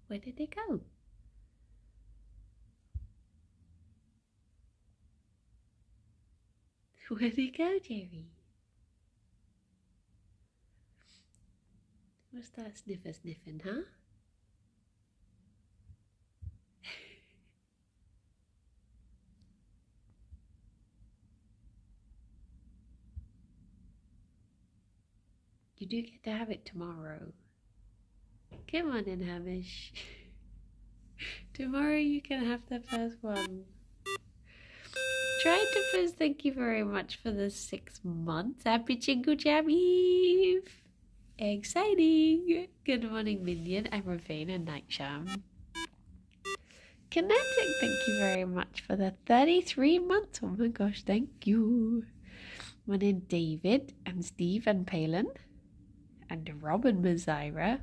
Where did they go? Where did they go, Gerry? What's that sniffing, huh? You do get to have it tomorrow. Come on in, Hamish. Tomorrow you can have the first one. Try to first, thank you very much for the 6 months. Happy Jingle Jam Eve! Exciting! Good morning, Minion. I'm Ravine and Nightsham. Kinetic, thank you very much for the 33 months. Oh my gosh, thank you. Morning, David and Steve and Palin. And Rob and Mazira.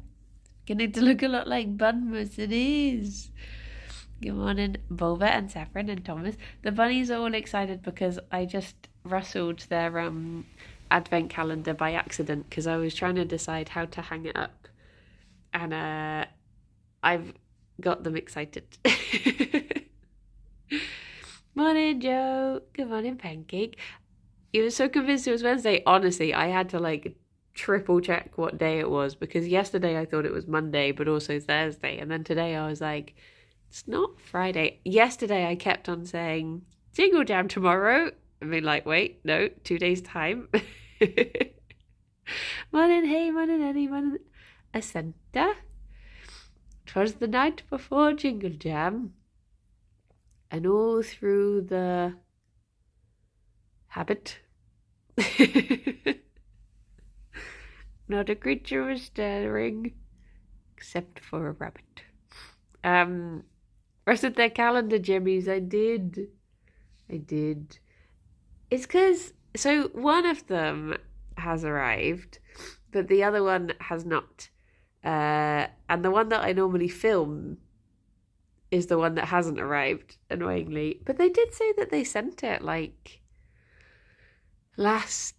Getting to look a lot like Bunmus, it is. Good morning, Bova and Saffron and Thomas. The bunnies are all excited because I just rustled their advent calendar by accident because I was trying to decide how to hang it up. And I've got them excited. Morning, Joe. Good morning, Pancake. You were so convinced it was Wednesday. Honestly, I had to triple check what day it was because yesterday I thought it was Monday, but also Thursday. And then today I was like, it's not Friday. Yesterday I kept on saying, Jingle Jam tomorrow. I mean, wait, no, 2 days' time. Morning, hey, morning, Eddie, morning, Ascenta. 'Twas the night before Jingle Jam. And all through the habit. Not a creature was stirring, except for a rabbit. Rest of their calendar, Jimmies. I did. It's because, so one of them has arrived, but the other one has not. And the one that I normally film is the one that hasn't arrived, annoyingly. But they did say that they sent it, last,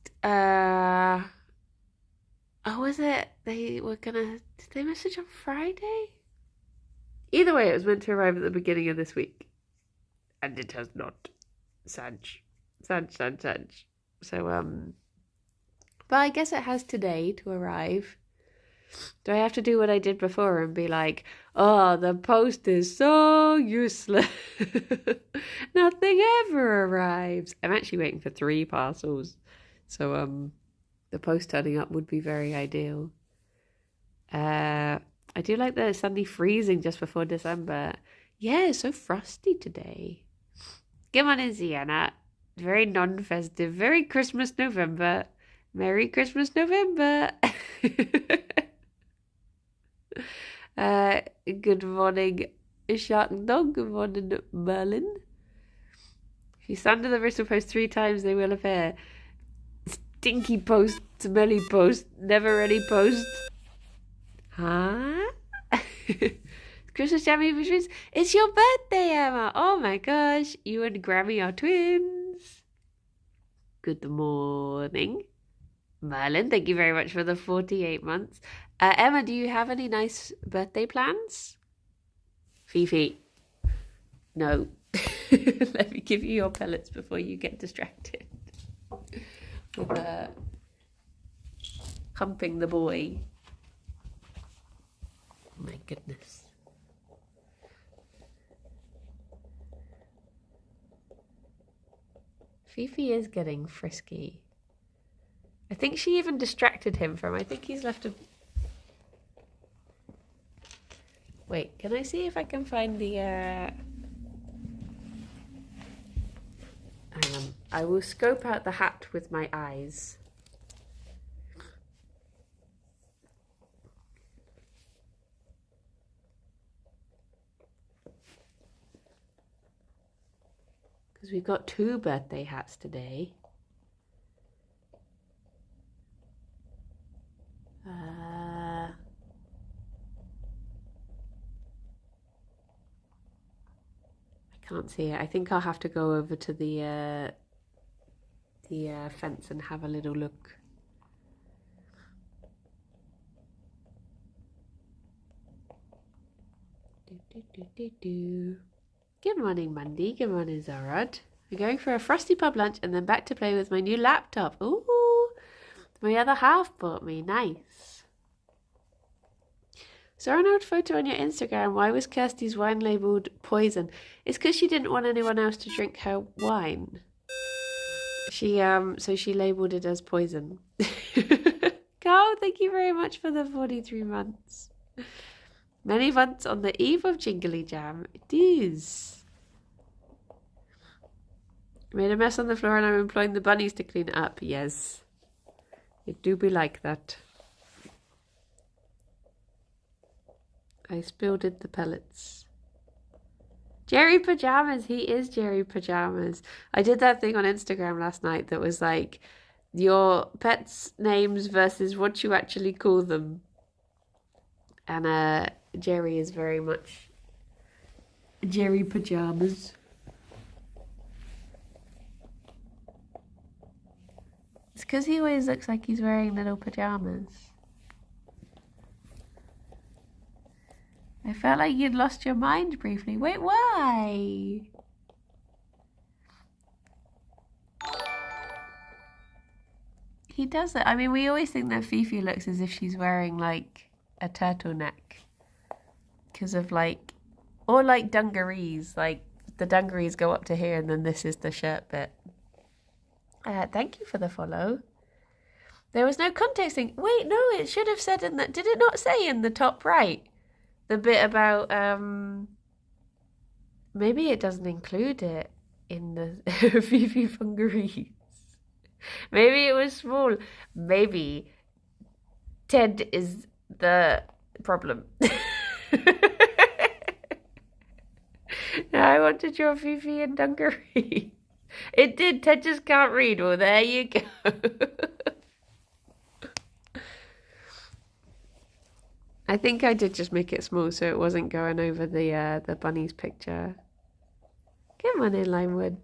was it? Did they message on Friday? Either way, it was meant to arrive at the beginning of this week. And it has not. Sanj. So, but I guess it has today to arrive. Do I have to do what I did before and be like, oh, the post is so useless. Nothing ever arrives. I'm actually waiting for 3 parcels. So, the post turning up would be very ideal. I do like that it's suddenly freezing just before December. Yeah, it's so frosty today. Good morning, Sienna. Very non-festive. Very Christmas November. Merry Christmas November. Good morning, Shark Dog. Good morning, Merlin. If you slander the Bristol Post 3 times, they will appear. Stinky post, smelly post, never any post. Huh? Christmas Jammy Visions. It's your birthday, Emma. Oh my gosh. You and Grammy are twins. Good morning. Merlin, thank you very much for the 48 months. Emma, do you have any nice birthday plans? Fifi. No. Let me give you your pellets before you get distracted. With humping the boy. Oh my goodness. Fifi is getting frisky. I think she even distracted him I think he's left a... Wait, can I see if I can find the... Hang on. I will scope out the hat with my eyes. Because we've got 2 birthday hats today. I can't see it. I think I'll have to go over to the fence and have a little look. Good morning, Mandy. Good morning, Zorod. We're going for a frosty pub lunch and then back to play with my new laptop. Ooh, my other half bought me. Nice. Saw an old photo on your Instagram. Why was Kirsty's wine labelled poison? It's because she didn't want anyone else to drink her wine. So she labelled it as poison. Carl, thank you very much for the 43 months. Many months on the eve of Jingly Jam. It is. Made a mess on the floor and I'm employing the bunnies to clean it up. Yes. It do be like that. I spilled it the pellets. Gerry Pajamas. He is Gerry Pajamas. I did that thing on Instagram last night that was like your pets' names versus what you actually call them. And Gerry is very much Gerry Pajamas. It's because he always looks like he's wearing little pajamas. I felt like you'd lost your mind briefly. Wait, why? He does it. I mean, we always think that Fifi looks as if she's wearing like a turtleneck. Because of like, or like dungarees. Like the dungarees go up to here and then this is the shirt bit. Thank you for the follow. There was no context thing. Wait, no, it should have said in that. Did it not say in the top right? The bit about, maybe it doesn't include it in the Fifi dungarees. Maybe it was small. Maybe Ted is the problem. I wanted your Fifi in dungarees. It did. Ted just can't read. Well, there you go. I think I did just make it small so it wasn't going over the bunny's picture. Come on in, Limewood.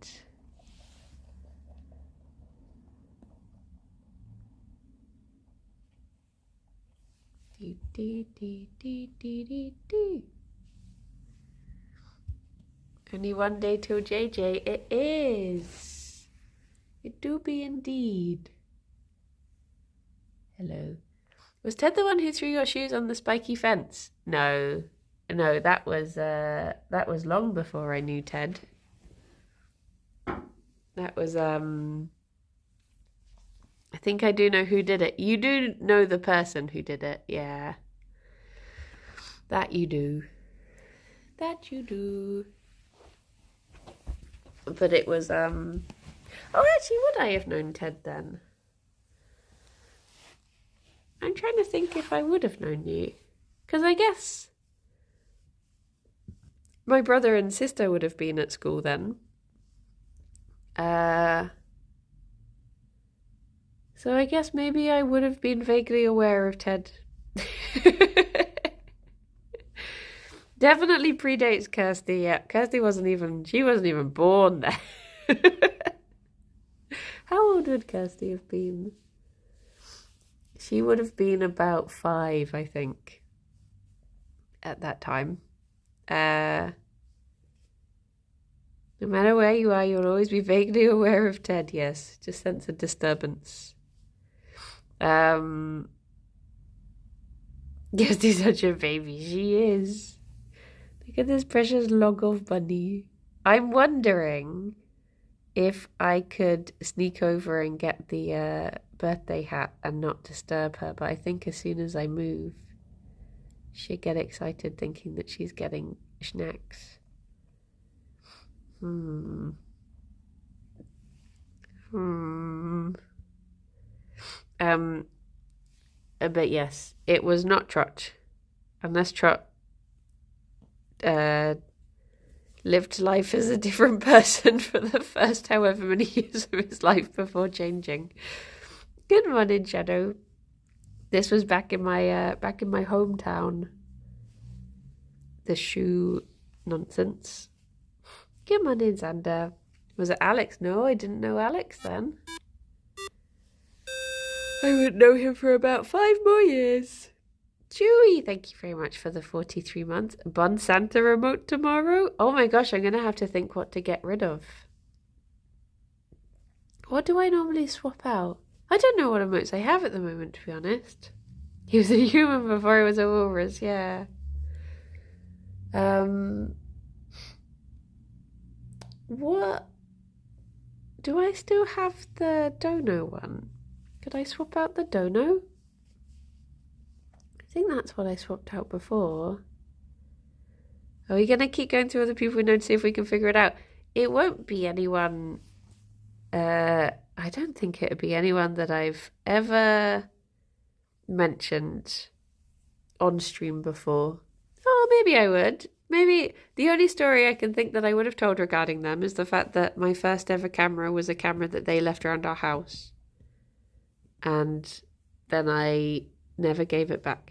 Only one day till JJ. It is. It do be indeed. Hello. Was Ted the one who threw your shoes on the spiky fence? No, that was long before I knew Ted. That was I think I do know who did it. You do know the person who did it, yeah. That you do. That you do. But it was oh, actually, would I have known Ted then? I'm trying to think if I would have known you. Because I guess my brother and sister would have been at school then. So I guess maybe I would have been vaguely aware of Ted. Definitely predates Kirsty. Yeah, Kirsty wasn't even born then. How old would Kirsty have been? She would have been about 5, I think, at that time. No matter where you are, you'll always be vaguely aware of Ted, yes. Just sense a disturbance. Yes, she's such a baby. She is. Look at this precious log of bunny. I'm wondering if I could sneak over and get the birthday hat and not disturb her, but I think as soon as I move, she'll get excited thinking that she's getting snacks. But yes, it was not Trot, unless Trot lived life as a different person for the first however many years of his life before changing. Good morning, Shadow. This was back in my hometown. The shoe nonsense. Good morning, Xander. Was it Alex? No, I didn't know Alex then. I wouldn't know him for about 5 more years. Chewy, thank you very much for the 43 months. Bun Santa remote tomorrow? Oh my gosh, I'm going to have to think what to get rid of. What do I normally swap out? I don't know what emotes I have at the moment, to be honest. He was a human before he was a walrus, yeah. What? Do I still have the dono one? Could I swap out the dono? I think that's what I swapped out before. Are we going to keep going through other people we know to see if we can figure it out? It won't be anyone... I don't think it'll be anyone that I've ever mentioned on stream before. Oh, maybe I would. Maybe the only story I can think that I would have told regarding them is the fact that my first ever camera was a camera that they left around our house. And then I never gave it back.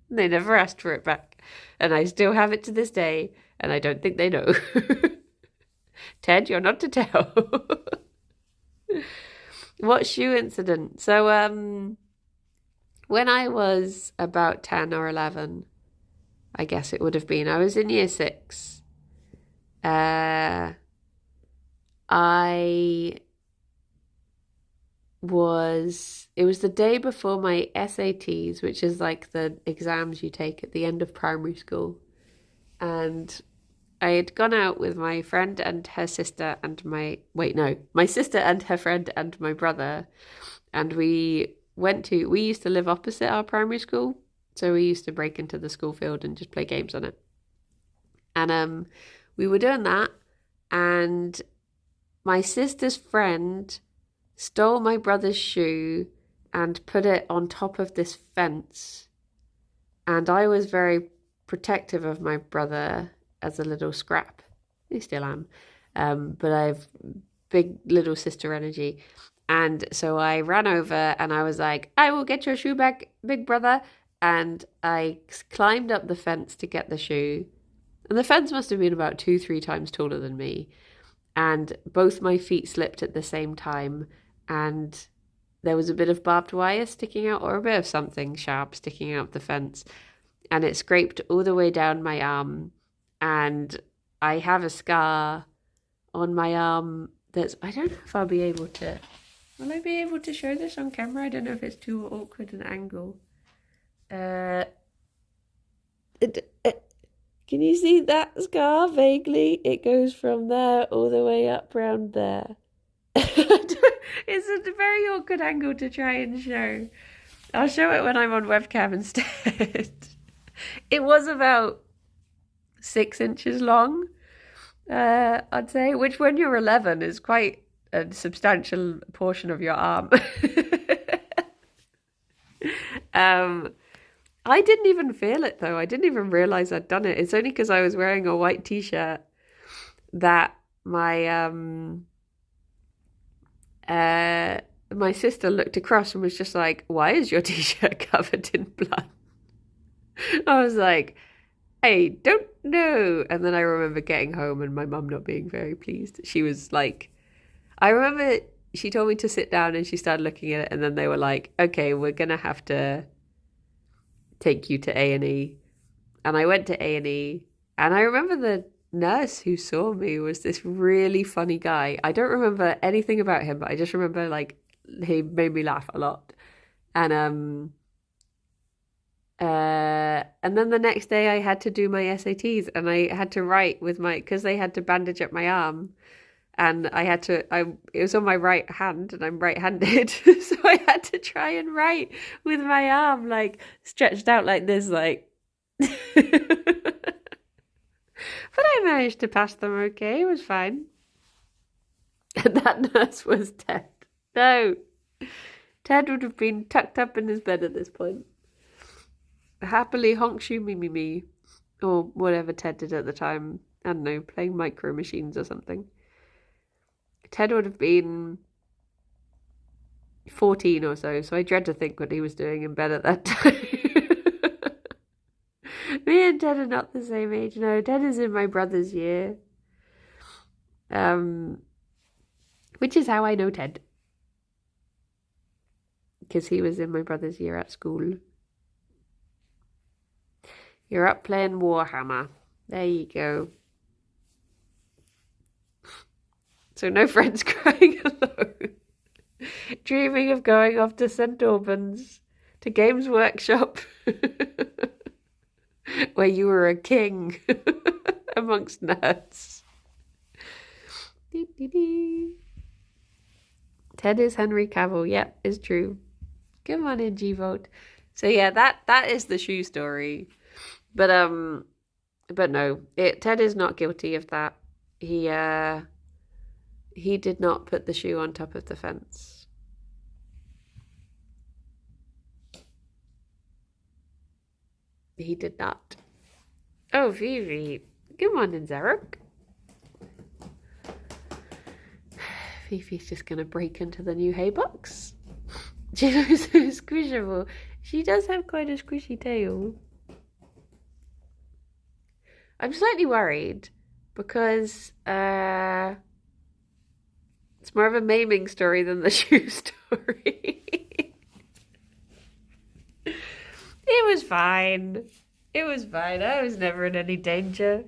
They never asked for it back. And I still have it to this day, and I don't think they know. Ted, you're not to tell. What shoe incident? So, when I was about 10 or 11, I guess it would have been, I was in year 6. It was the day before my SATs, which is like the exams you take at the end of primary school. And I had gone out with my friend and her sister and my sister and her friend and my brother. And we used to live opposite our primary school. So we used to break into the school field and just play games on it. And we were doing that. And my sister's friend stole my brother's shoe and put it on top of this fence. And I was very protective of my brother as a little scrap. I still am. But I have big little sister energy. And so I ran over and I was like, I will get your shoe back, big brother. And I climbed up the fence to get the shoe. And the fence must have been about 2-3 times taller than me. And both my feet slipped at the same time. And there was a bit of barbed wire sticking out, or a bit of something sharp sticking out the fence. And it scraped all the way down my arm. And I have a scar on my arm that's, I don't know if I'll be able to, will I be able to show this on camera? I don't know if it's too awkward an angle. Can you see that scar vaguely? It goes from there all the way up round there. It's a very awkward angle to try and show. I'll show it when I'm on webcam instead. It was about 6 inches long, I'd say, which when you're 11 is quite a substantial portion of your arm. I didn't even feel it though. I didn't even realise I'd done it. It's only because I was wearing a white t-shirt that my sister looked across and was just like, why is your t-shirt covered in blood? I was like, I don't know. And then I remember getting home and my mum not being very pleased. She was like, I remember she told me to sit down and she started looking at it and then they were like, okay, we're going to have to take you to A&E. And I went to A&E and I remember the nurse who saw me was this really funny guy. I don't remember anything about him, but I just remember like he made me laugh a lot. And then the next day I had to do my SATs and I had to write with because they had to bandage up my arm and it was on my right hand and I'm right-handed. So I had to try and write with my arm like stretched out like this, like. But I managed to pass them okay. It was fine. And that nurse was Ted. No. Ted would have been tucked up in his bed at this point. Happily honk shoe me. Or whatever Ted did at the time. I don't know, playing Micro Machines or something. Ted would have been 14 or so I dread to think what he was doing in bed at that time. Me and Ted are not the same age. No, Ted is in my brother's year. Which is how I know Ted. Because he was in my brother's year at school. You're up playing Warhammer. There you go. So no friends crying alone. Dreaming of going off to St. Albans, to Games Workshop, where you were a king amongst nerds. Ted is Henry Cavill. Yep, is true. Come on in, G-Vote. So yeah, that is the shoe story. But no, Ted is not guilty of that. He did not put the shoe on top of the fence. He did not. Oh, Vivi. Good morning, Zarek. Fifi's just going to break into the new hay box. She looks so squishable. She does have quite a squishy tail. I'm slightly worried because it's more of a maiming story than the shoe story. It was fine. It was fine. I was never in any danger.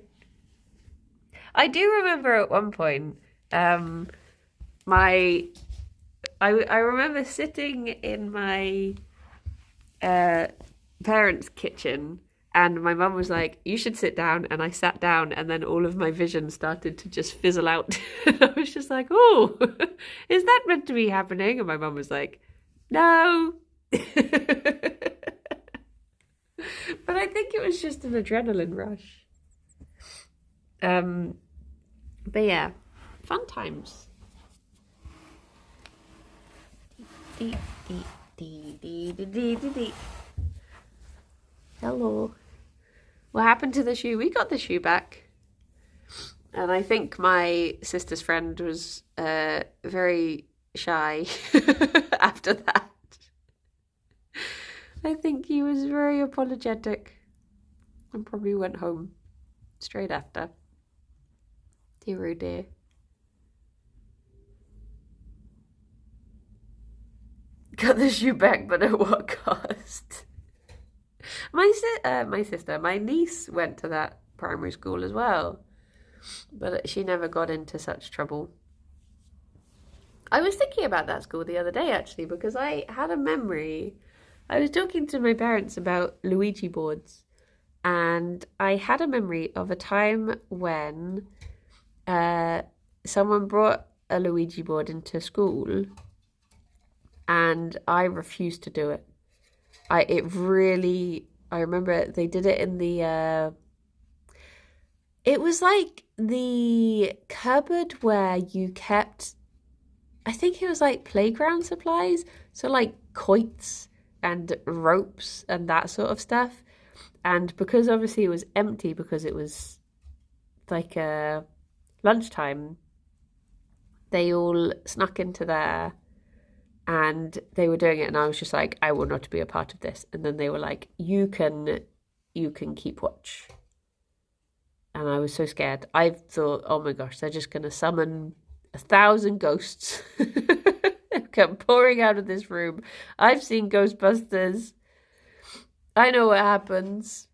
I do remember at one point, I remember sitting in my parents' kitchen, and my mum was like, "You should sit down," and I sat down, and then all of my vision started to just fizzle out. I was just like, "Oh, is that meant to be happening?" And my mum was like, "No." But I think it was just an adrenaline rush. But yeah, fun times. Hello. What happened to the shoe? We got the shoe back. And I think my sister's friend was very shy after that. I think he was very apologetic and probably went home straight after. Dear oh dear. Got the shoe back, but at what cost? My niece went to that primary school as well, but she never got into such trouble. I was thinking about that school the other day, actually, because I had a memory. I was talking to my parents about Luigi boards, and I had a memory of a time when someone brought a Luigi board into school, and I refused to do it. I remember they did it in the it was like the cupboard where you kept, I think it was like playground supplies, so like quoits and ropes and that sort of stuff. And because obviously it was empty because it was like lunchtime, they all snuck into there and they were doing it, and I was just like, I will not be a part of this. And then they were like, you can keep watch. And I was so scared. I thought, oh my gosh, they're just going to summon 1,000 ghosts come pouring out of this room. I've seen Ghostbusters. I know what happens.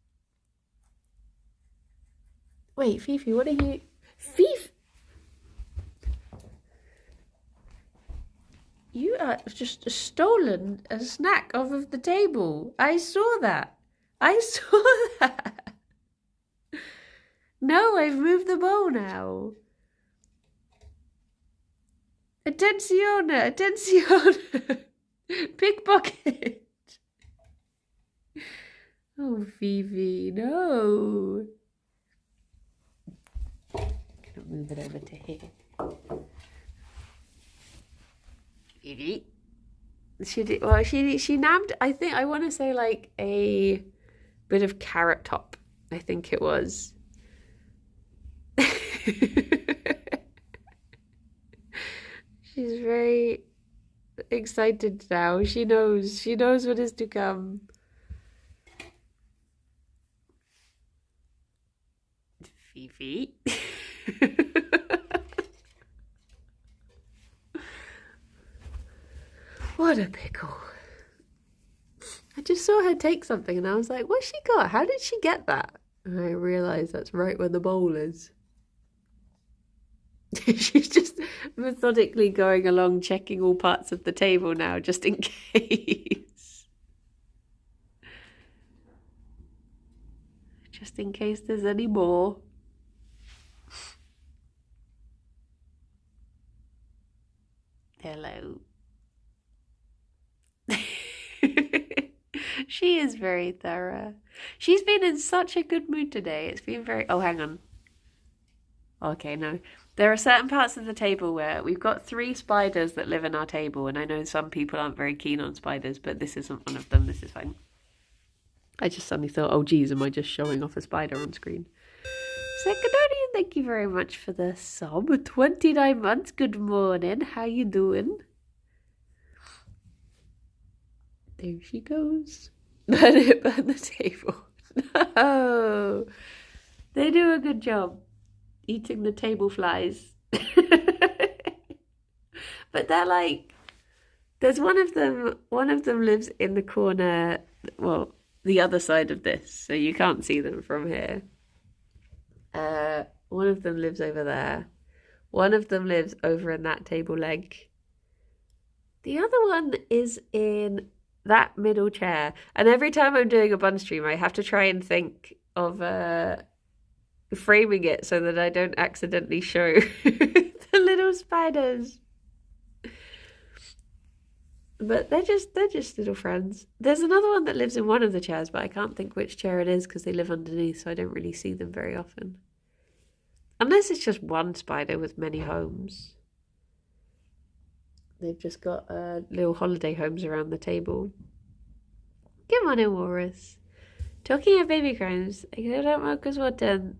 Wait, Fifi, what are you... Fifi! You just stolen a snack off of the table. I saw that. No, I've moved the bowl now. Attenzione. Pickpocket. Oh, Fifi, no. I'm gonna move it over to here. Fifi. She nabbed, I think, I want to say like a bit of Carrot Top. I think it was. She's very excited now. She knows what is to come. Fifi. What a pickle. just saw her take something and I was like, what's she got? How did she get that? And I realised that's right where the bowl is. She's just methodically going along, checking all parts of the table now, just in case. Just in case there's any more. Hello. She is very thorough. She's been in such a good mood today. It's been very... Oh, hang on. Okay, no. There are certain parts of the table where we've got 3 spiders that live in our table, and I know some people aren't very keen on spiders, but this isn't one of them. This is fine. I just suddenly thought, oh geez, am I just showing off a spider on screen? Secondarian, thank you very much for the sub. 29 months, good morning. How you doing? There she goes. Burn it, burn the table. No. They do a good job eating the table flies. But they're like, there's one of them lives in the corner, well, the other side of this, so you can't see them from here. One of them lives over there. One of them lives over in that table leg. The other one is in that middle chair. And every time I'm doing a bun stream, I have to try and think of framing it so that I don't accidentally show the little spiders. But they're just little friends. There's another one that lives in one of the chairs, but I can't think which chair it is because they live underneath, so I don't really see them very often. Unless it's just one spider with many homes. They've just got little holiday homes around the table. Good morning, Walrus. Talking of baby crimes, I cleared out Marco's water and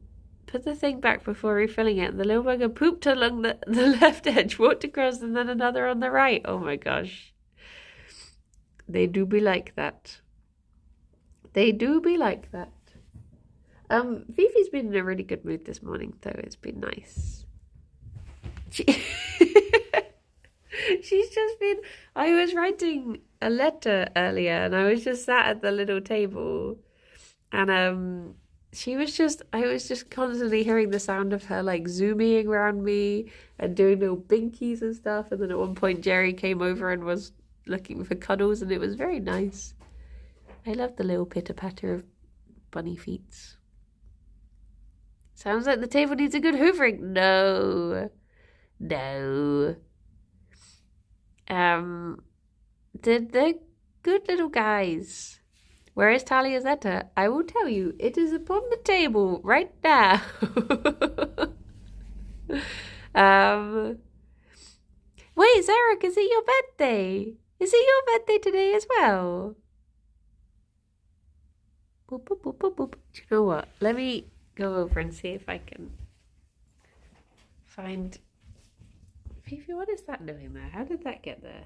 put the thing back before refilling it. And the little bugger pooped along the left edge, walked across, and then another on the right. Oh my gosh. They do be like that. They do be like that. Fifi's been in a really good mood this morning, though. It's been nice. She's just been... I was writing a letter earlier, and I was just sat at the little table, and she was just... I was just constantly hearing the sound of her, like, zooming around me and doing little binkies and stuff, and then at one point Gerry came over and was looking for cuddles, and it was very nice. I love the little pitter-patter of bunny feet. Sounds like the table needs a good hoovering. No. The good little guys. Where is Talia's letter? I will tell you. It is upon the table right now. Wait, Zarek, is it your birthday? Is it your birthday today as well? Boop, boop, boop, boop, boop. Do you know what? Let me go over and see if I can find... Fifi, what is that doing there? How did that get there?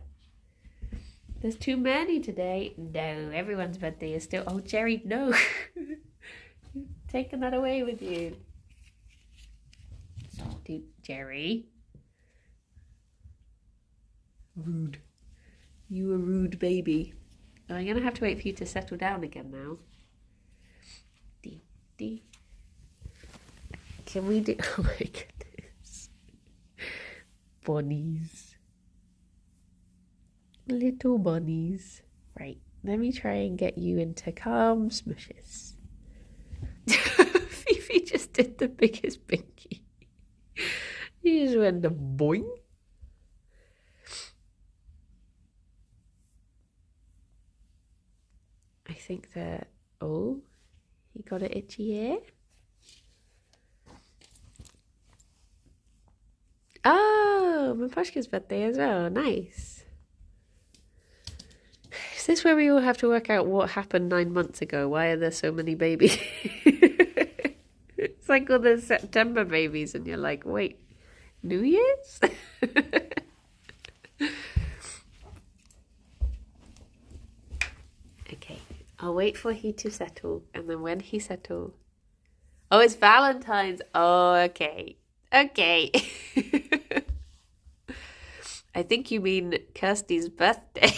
There's too many today. No, everyone's birthday is still... Oh, Gerry, no. You've taken that away with you. Dude, Gerry. Rude. You a rude baby. Oh, I'm going to have to wait for you to settle down again now. Can we do... Oh my goodness. Bunnies. Little bunnies. Right, let me try and get you into calm smushes. Fifi just did the biggest binky. He just went the boing. I think that... Oh, he got an itchy ear. Oh, my Poshka's birthday as well. Nice. Is this where we all have to work out what happened 9 months ago? Why are there so many babies? It's like all the September babies and you're like, wait, New Year's? Okay, I'll wait for he to settle, and then when he settles... Oh, it's Valentine's. Oh, okay. Okay. I think you mean Kirsty's birthday.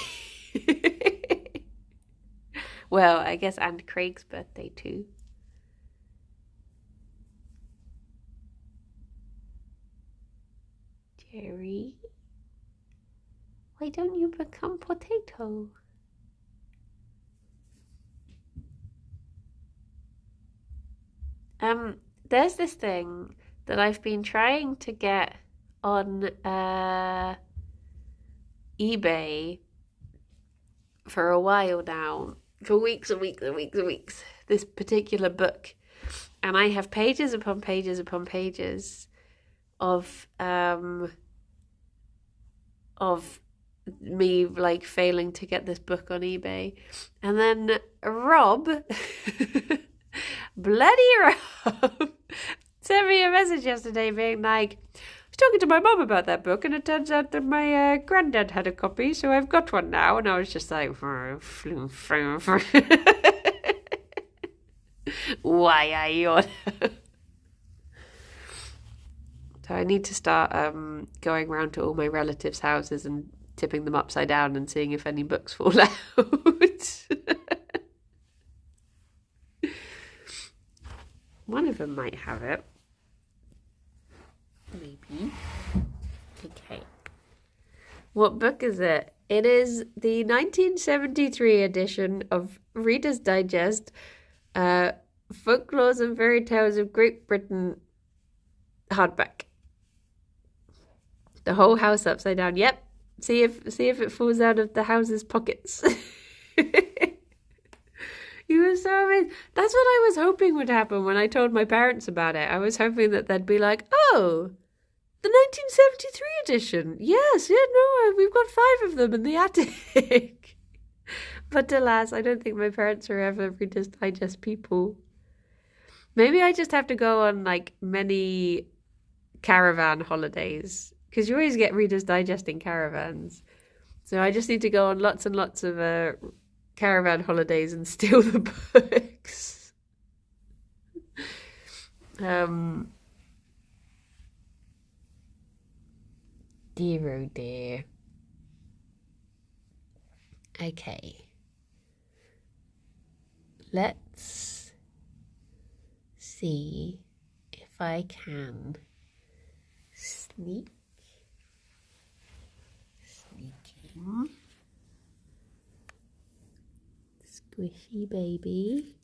Well, I guess and Craig's birthday too. Gerry, why don't you become potato? There's this thing that I've been trying to get on eBay for a while now, for weeks and weeks and weeks and weeks, this particular book. And I have pages upon pages upon pages of me like failing to get this book on eBay. And then Rob bloody Rob sent me a message yesterday being like, I was talking to my mum about that book and it turns out that my granddad had a copy, so I've got one now. And I was just like, why are you? So I need to start going around to all my relatives' houses and tipping them upside down and seeing if any books fall out. One of them might have it. Maybe. Okay. What book is it? It is the 1973 edition of Reader's Digest, Folklores and Fairy Tales of Great Britain hardback. The whole house upside down. Yep. See if it falls out of the house's pockets. You were so amazing. That's what I was hoping would happen when I told my parents about it. I was hoping that they'd be like, oh, the 1973 edition. Yes, yeah, no, we've got 5 of them in the attic. But alas, I don't think my parents are ever Reader's Digest people. Maybe I just have to go on like many caravan holidays, because you always get Reader's Digest in caravans. So I just need to go on lots and lots of caravan holidays and steal the books. Dear oh dear. Okay. Let's see if I can sneaking. Squishy baby.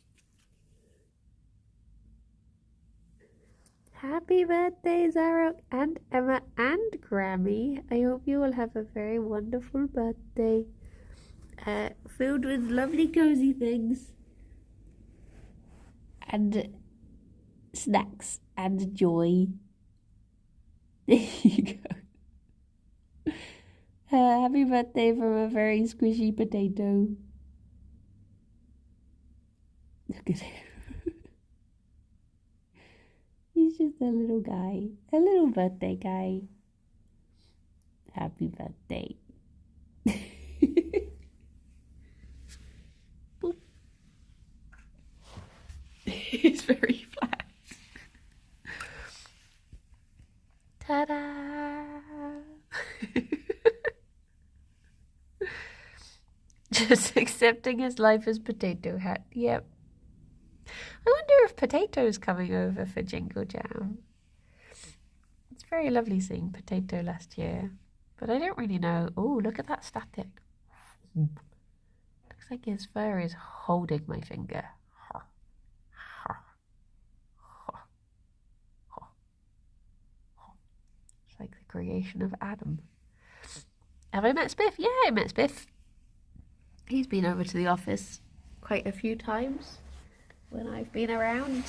Happy birthday, Zarok and Emma and Grammy. I hope you will have a very wonderful birthday. Filled with lovely cozy things. And snacks and joy. There you go. Happy birthday from a very squishy potato. Look at him. He's just a little guy. A little birthday guy. Happy birthday. He's very flat. Ta-da! Just accepting his life as Potato Hat. Yep. I wonder if Potato's coming over for Jingle Jam. It's very lovely seeing Potato last year, but I don't really know. Oh, look at that static. Looks like his fur is holding my finger. It's like the creation of Adam. Have I met Spiff? Yeah, I met Spiff. He's been over to the office quite a few times when I've been around.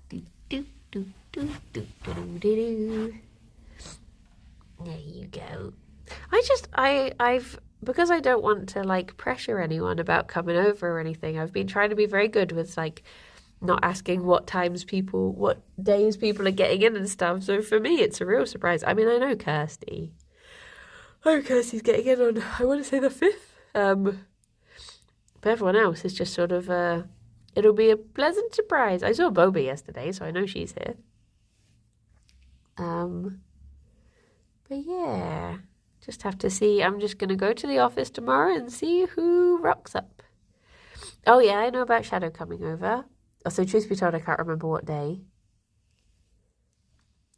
There you go. I've because I don't want to like pressure anyone about coming over or anything, I've been trying to be very good with like not asking what days people are getting in and stuff. So for me, it's a real surprise. I mean, I know Kirsty. Oh, Kirsty's getting in on, I want to say the 5th. But everyone else is just sort of, it'll be a pleasant surprise. I saw Boba yesterday, so I know she's here. But yeah, just have to see. I'm just going to go to the office tomorrow and see who rocks up. Oh yeah, I know about Shadow coming over. Also, truth be told, I can't remember what day.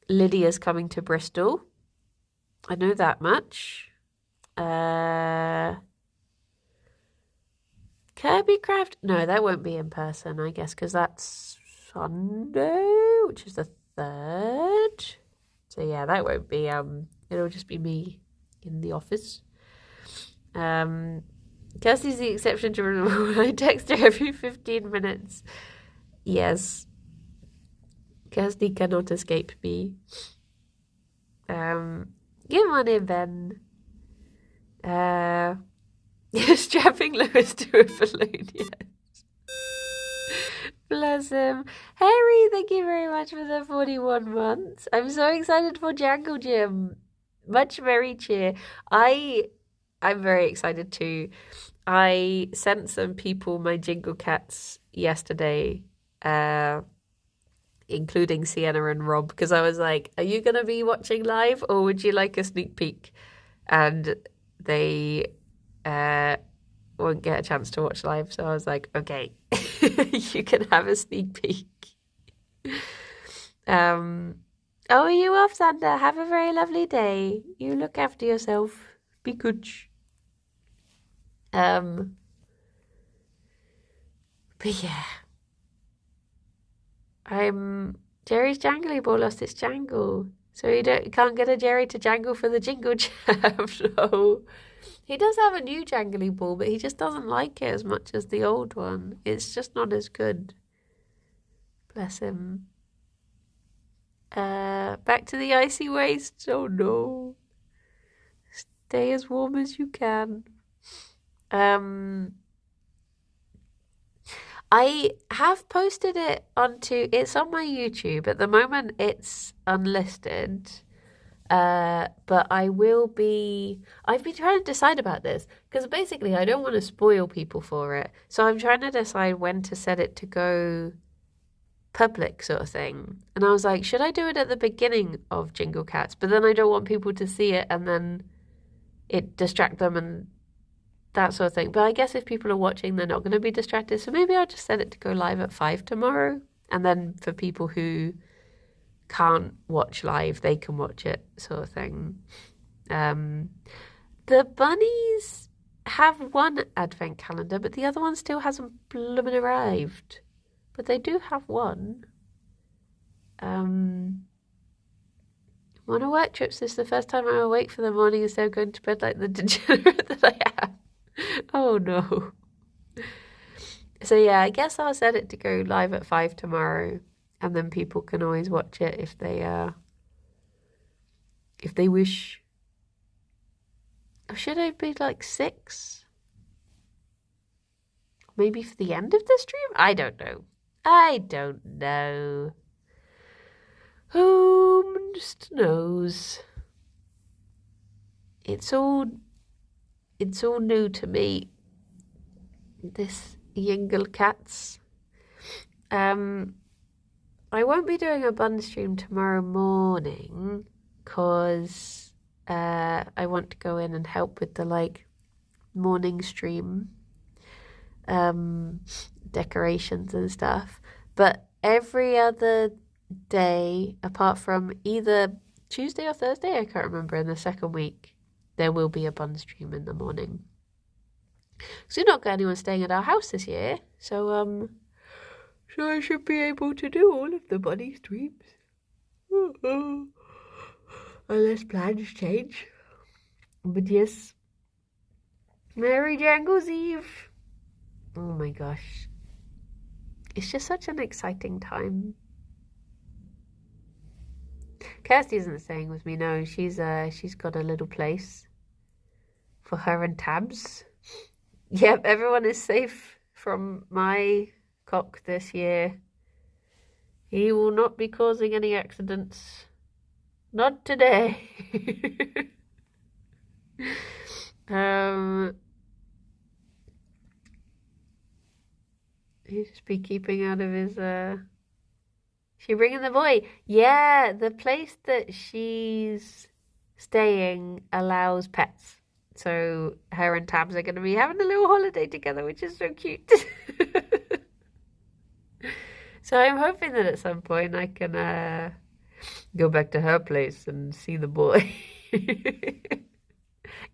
Lydia's coming to Bristol. I know that much. Kirby Craft? No, that won't be in person, I guess, because that's Sunday, which is the 3rd. So yeah, that won't be, it'll just be me in the office. Kelsey's the exception to the rule. I text her every 15 minutes. Yes. Kirsty cannot escape me. Good morning, Ben. Strapping Lewis to a balloon, yes. Bless him. Harry, thank you very much for the 41 months. I'm so excited for Jangle Gym. Much merry cheer. I'm very excited too. I sent some people my Jingle Cats yesterday, including Sienna and Rob, because I was like, are you going to be watching live or would you like a sneak peek? And they won't get a chance to watch live, so I was like, okay, you can have a sneak peek. Oh, are you off, Sander? Have a very lovely day. You look after yourself. Be good. But yeah. Jerry's jangly ball lost its jangle. So you can't get a Jerry to jangle for the Jingle Jam. No. He does have a new jangly ball, but he just doesn't like it as much as the old one. It's just not as good. Bless him. Back to the icy waste. Oh no. Stay as warm as you can. I have posted it it's on my YouTube. At the moment, it's unlisted. But I've been trying to decide about this because basically I don't want to spoil people for it. So I'm trying to decide when to set it to go public sort of thing. And I was like, should I do it at the beginning of Jingle Cats? But then I don't want people to see it and then it distract them and that sort of thing. But I guess if people are watching, they're not going to be distracted. So maybe I'll just set it to go live at 5 tomorrow. And then for people who can't watch live, they can watch it sort of thing. The bunnies have one advent calendar, but the other one still hasn't bloomin' arrived. But they do have one. One of work trips is the first time I'm awake for the morning instead of going to bed like the degenerate that I am. Oh no. So yeah, I guess I'll set it to go live at 5 tomorrow, and then people can always watch it if they wish. Or should it be like 6? Maybe for the end of the stream? I don't know. Who knows? It's all new to me, this Jingle Cats. I won't be doing a bun stream tomorrow morning because I want to go in and help with the morning stream decorations and stuff. But every other day, apart from either Tuesday or Thursday, I can't remember, in the second week, there will be a bun stream in the morning. So we've not got anyone staying at our house this year, so I should be able to do all of the bunny streams. Unless plans change. But yes. Merry Jangles Eve. Oh my gosh. It's just such an exciting time. Kirsty isn't staying with me, no. She's got a little place for her and Tabs. Yep, everyone is safe from my cock this year. He will not be causing any accidents. Not today. He'll just be keeping out of his She bringing the boy? Yeah, the place that she's staying allows pets. So her and Tabs are going to be having a little holiday together, which is so cute. So I'm hoping that at some point I can go back to her place and see the boy.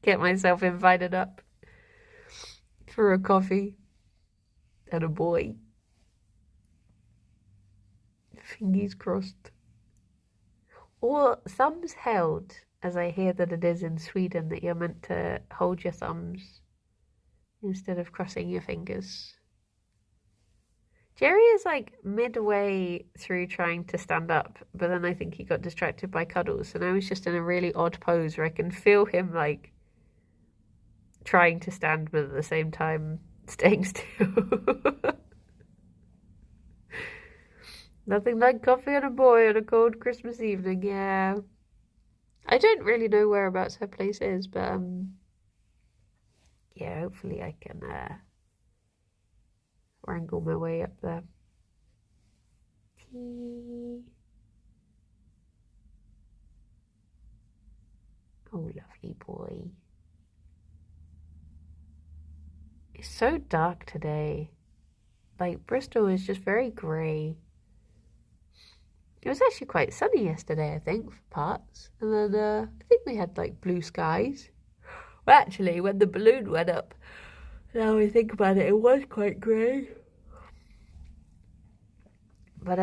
Get myself invited up for a coffee and a boy. Fingers crossed. Or thumbs held, as I hear that it is in Sweden, that you're meant to hold your thumbs instead of crossing your fingers. Gerry is like midway through trying to stand up, but then I think he got distracted by Cuddles, so now he's just in a really odd pose where I can feel him like trying to stand but at the same time staying still. Nothing like coffee and a boy on a cold Christmas evening, yeah. I don't really know whereabouts her place is, but yeah, hopefully I can wrangle my way up there. Tea. Oh, lovely boy. It's so dark today. Like, Bristol is just very grey. It was actually quite sunny yesterday, I think, for parts. And then I think we had, like, blue skies. Well, actually, when the balloon went up, now I think about it, it was quite grey. But,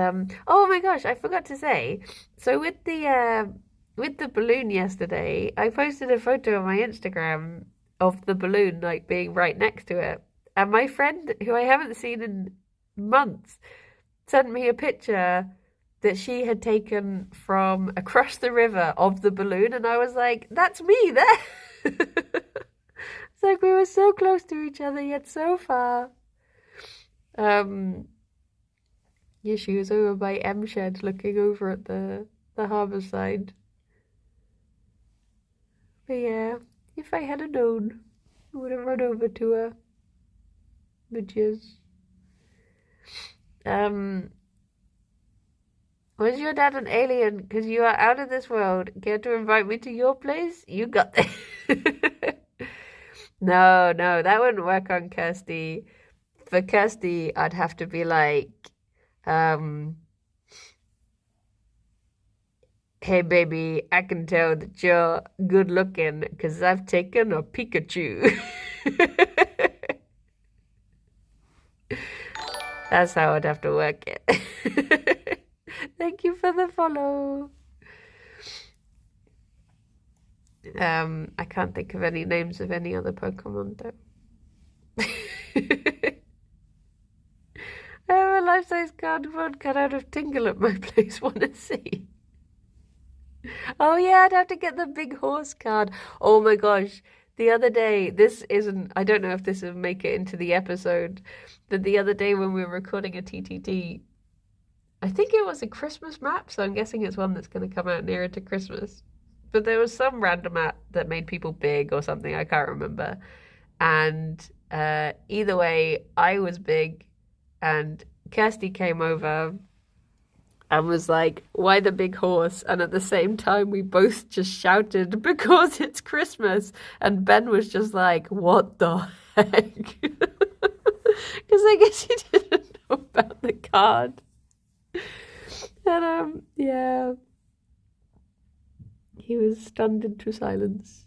oh my gosh, I forgot to say. So with the balloon yesterday, I posted a photo on my Instagram of the balloon, like, being right next to it. And my friend, who I haven't seen in months, sent me a picture that she had taken from across the river of the balloon. And I was like, that's me there. It's like we were so close to each other, yet so far. Yeah, she was over by M Shed looking over at the harbour side. But yeah, if I had known, I would have run over to her. Bitches. Was your dad an alien? Because you are out of this world. Care to invite me to your place? You got this. No, that wouldn't work on Kirsty. For Kirsty, I'd have to be like, hey baby, I can tell that you're good looking because I've taken a Pikachu. That's how I'd have to work it. Thank you for the follow. I can't think of any names of any other Pokemon though. I have a life-size cardboard cut out of Tingle at my place. Want to see? Oh yeah, I'd have to get the big horse card. Oh my gosh. The other day, I don't know if this will make it into the episode, but the other day when we were recording a TTT, I think it was a Christmas map, so I'm guessing it's one that's going to come out nearer to Christmas. But there was some random map that made people big or something, I can't remember. And either way, I was big, and Kirsty came over and was like, why the big horse? And at the same time, we both just shouted, because it's Christmas. And Ben was just like, what the heck? Because I guess he didn't know about the card. And, yeah. He was stunned into silence.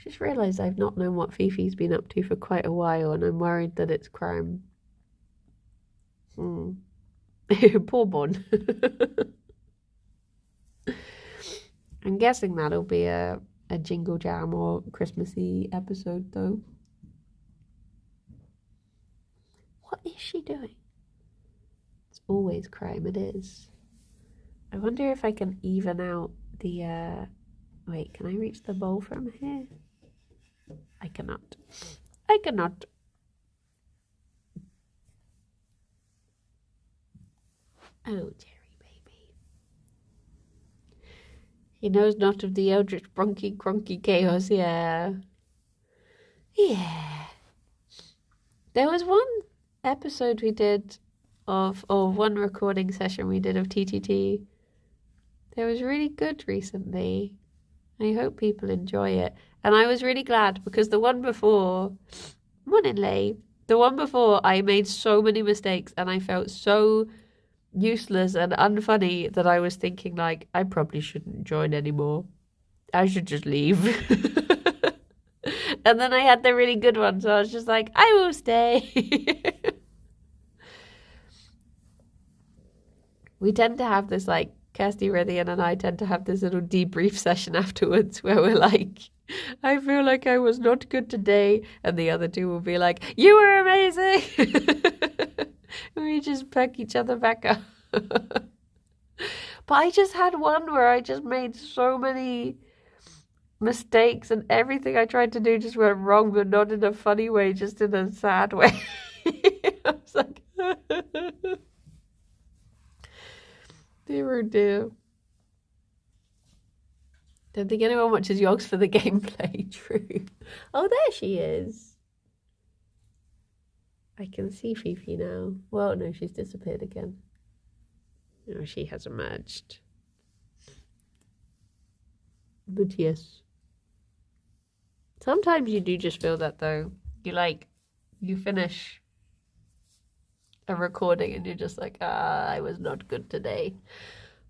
Just realised I've not known what Fifi's been up to for quite a while, and I'm worried that it's crime. Poor Bon. I'm guessing that'll be a Jingle Jam or Christmassy episode, though. What is she doing? It's always crime, it is. I wonder if I can even out the, wait, can I reach the bowl from here? I cannot. I cannot. Oh, Gerry, baby. He knows not of the eldritch bronchi cronky chaos, yeah. Yeah. There was one episode we did or one recording session we did of TTT. That was really good recently. I hope people enjoy it. And I was really glad because the one before, morning Lee, the one before I made so many mistakes and I felt so useless and unfunny that I was thinking like, I probably shouldn't join anymore. I should just leave. And then I had the really good one, so I was just like, I will stay. We tend to have this like, Kirsty Rithian and I tend to have this little debrief session afterwards where we're like, I feel like I was not good today. And the other two will be like, you were amazing. We just pack each other back up. But I just had one where I just made so many mistakes and everything I tried to do just went wrong, but not in a funny way, just in a sad way. I was like, dear oh dear. Don't think anyone watches Yogs for the gameplay. True. Oh, there she is. I can see Fifi now. Well, no, she's disappeared again. No, she has emerged. But yes. Sometimes you do just feel that though. You finish a recording and you're just like, I was not good today.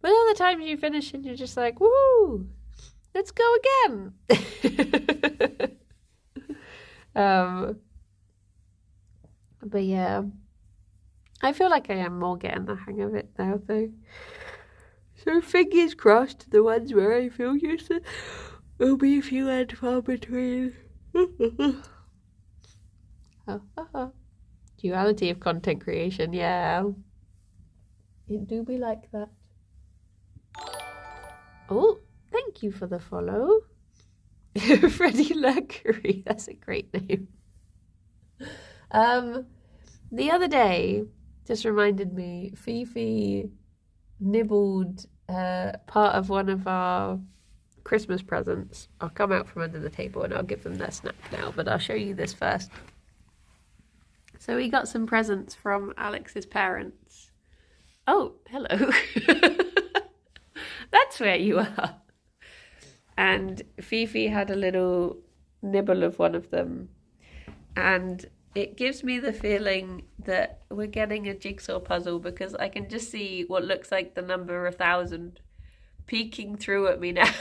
But other times you finish and you're just like, woo, let's go again. But yeah, I feel like I am more getting the hang of it now though. So fingers crossed, the ones where I feel useless will be few and far between. Duality of content creation, yeah. It do be like that. Oh, thank you for the follow. Freddie Mercury, that's a great name. The other day, just reminded me, Fifi nibbled part of one of our Christmas presents. I'll come out from under the table and I'll give them their snack now, but I'll show you this first. So we got some presents from Alex's parents. Oh, hello. That's where you are. And Fifi had a little nibble of one of them. And it gives me the feeling that we're getting a jigsaw puzzle because I can just see what looks like the number 1,000 peeking through at me now.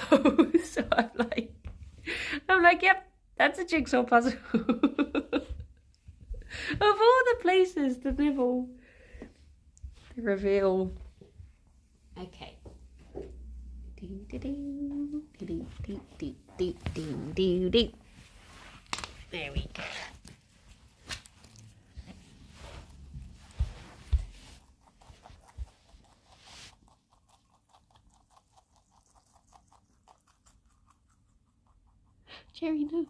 So I'm like, yep, that's a jigsaw puzzle. Of all the places to nibble, the reveal. Okay. There we go. Gerry, no.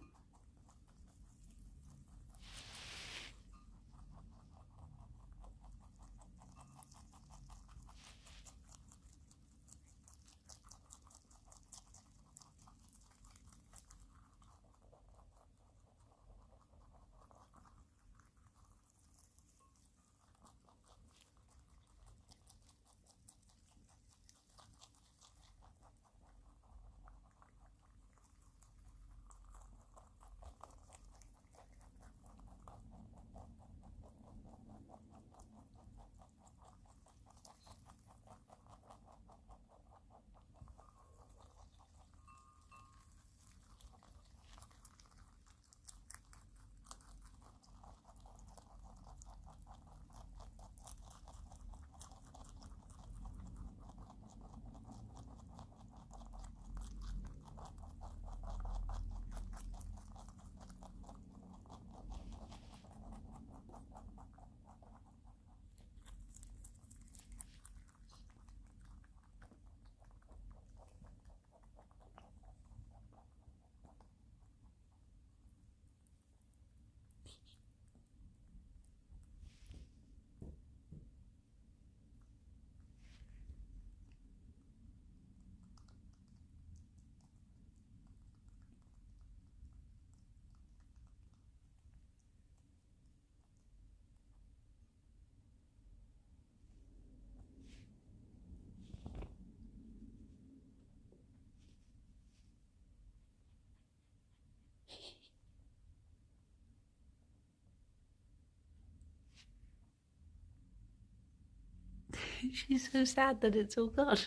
She's so sad that it's all gone.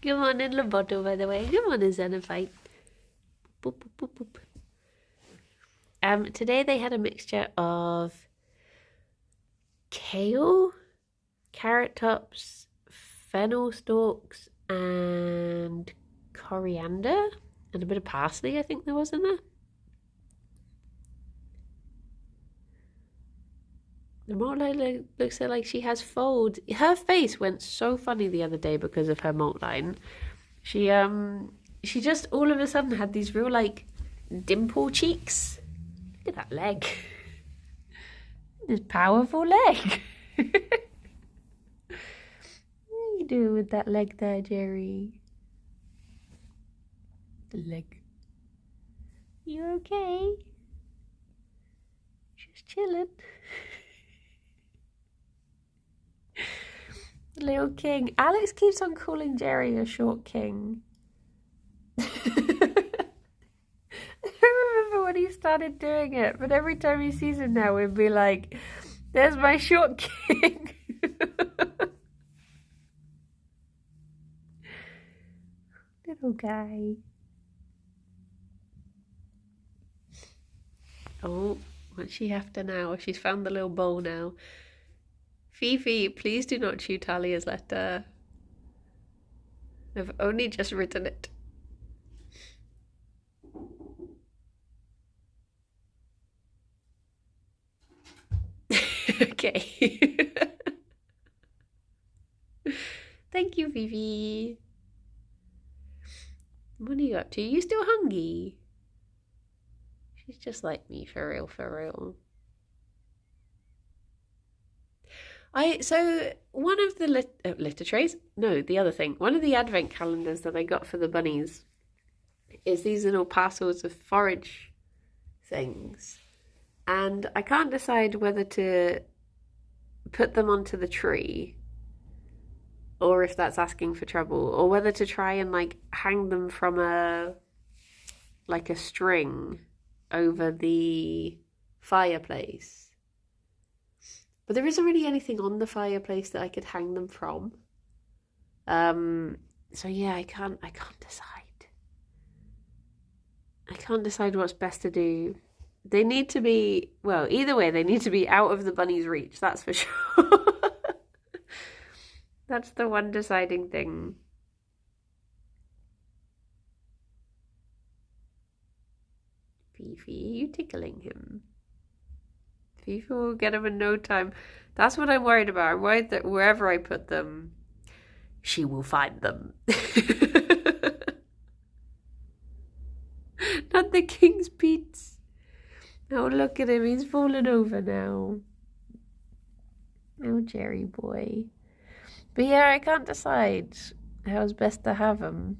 Good morning, Loboto, by the way. Good morning, Xenophite. Boop, boop, boop, boop. Today they had a mixture of kale, carrot tops, fennel stalks, and coriander, and a bit of parsley, I think there was in there. The malt line looks like she has folds. Her face went so funny the other day because of her malt line. She just all of a sudden had these real like dimple cheeks. Look at that leg. This powerful leg. What are you doing with that leg there, Gerry? The leg. You okay? Just chilling. Little king. Alex keeps on calling Gerry a short king. I remember when he started doing it, but every time he sees him now, we'd be like, there's my short king. Little guy. Oh, what's she after now? She's found the little bowl now. Fifi, please do not chew Talia's letter. I've only just written it. Okay. Thank you, Fifi. What are you up to? You still hungry? She's just like me, for real, for real. So one of the litter trays, no, the other thing, one of the advent calendars that I got for the bunnies is these little parcels of forage things, and I can't decide whether to put them onto the tree or if that's asking for trouble, or whether to try and like hang them from a string over the fireplace. But there isn't really anything on the fireplace that I could hang them from. So yeah, I can't decide. I can't decide what's best to do. They need to be, well, either way, they need to be out of the bunny's reach, that's for sure. That's the one deciding thing. Fifi, you tickling him? Fifi will get him in no time. That's what I'm worried about. I'm worried that wherever I put them, she will find them. Not the king's beats. Oh, look at him. He's fallen over now. Oh, Gerry boy. But yeah, I can't decide how's best to have them.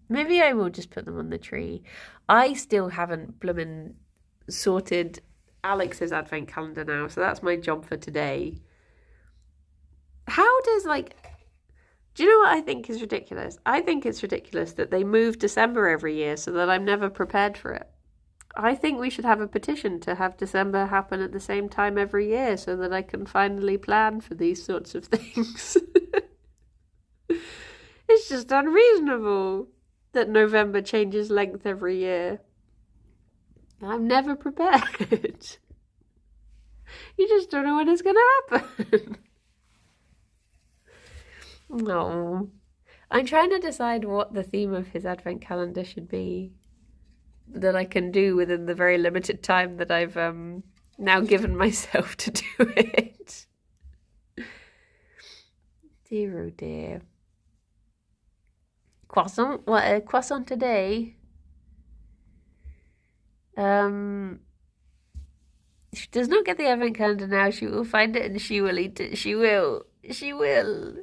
Maybe I will just put them on the tree. I still haven't bloomin' sorted Alex's advent calendar now, so that's my job for today. How does, do you know what I think is ridiculous? I think it's ridiculous that they move December every year so that I'm never prepared for it. I think we should have a petition to have December happen at the same time every year so that I can finally plan for these sorts of things. It's just unreasonable that November changes length every year. I'm never prepared. You just don't know when it's going to happen. No. I'm trying to decide what the theme of his advent calendar should be that I can do within the very limited time that I've now given myself to do it. Dear oh dear. Croissant? What, a croissant today? She does not get the advent calendar now. She will find it and she will eat it. She will. She will.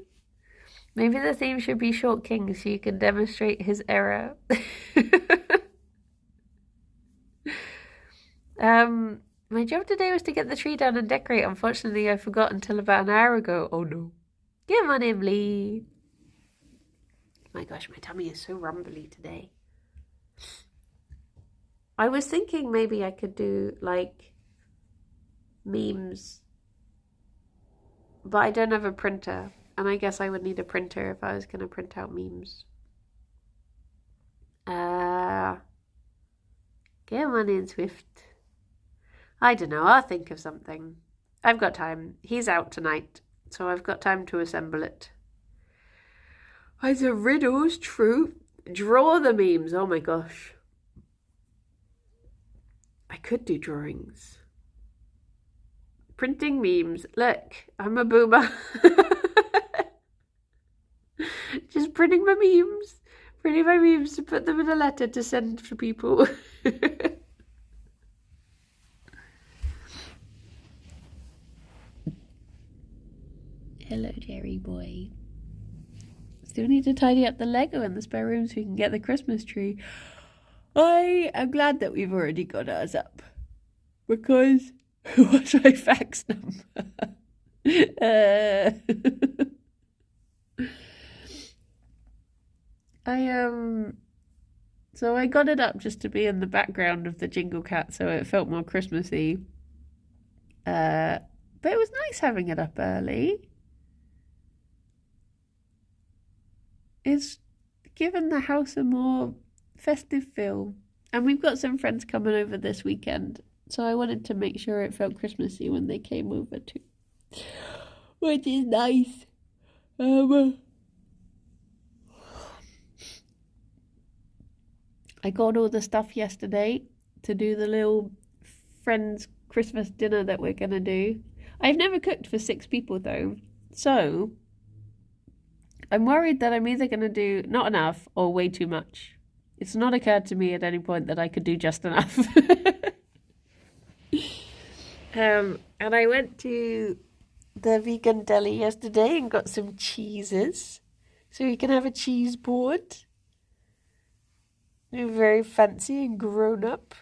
Maybe the theme should be short king so you can demonstrate his error. My job today was to get the tree down and decorate. Unfortunately, I forgot until about an hour ago. Oh no. Come on, Emily. My gosh, my tummy is so rumbly today. I was thinking maybe I could do memes But I don't have a printer, and I guess I would need a printer if I was going to print out memes. Come on in, Swift. I don't know, I'll think of something. I've got time. He's out tonight, so I've got time to assemble it. It's a riddles, true. Draw the memes, oh my gosh. I could do drawings. Printing memes. Look, I'm a boomer. Just printing my memes. Printing my memes to put them in a letter to send to people. Hello, Jerry boy. Still need to tidy up the Lego in the spare room so we can get the Christmas tree. I am glad that we've already got ours up. Because... what's my fax number? So I got it up just to be in the background of the Jingle Cat, so it felt more Christmassy. But it was nice having it up early. It's given the house a more festive feel. And we've got some friends coming over this weekend, so I wanted to make sure it felt Christmassy when they came over too. Which is nice. I got all the stuff yesterday to do the little friends Christmas dinner that we're going to do. I've never cooked for 6 people though, so I'm worried that I'm either going to do not enough or way too much. It's not occurred to me at any point that I could do just enough. And I went to the vegan deli yesterday and got some cheeses. So you can have a cheese board. They're very fancy and grown up.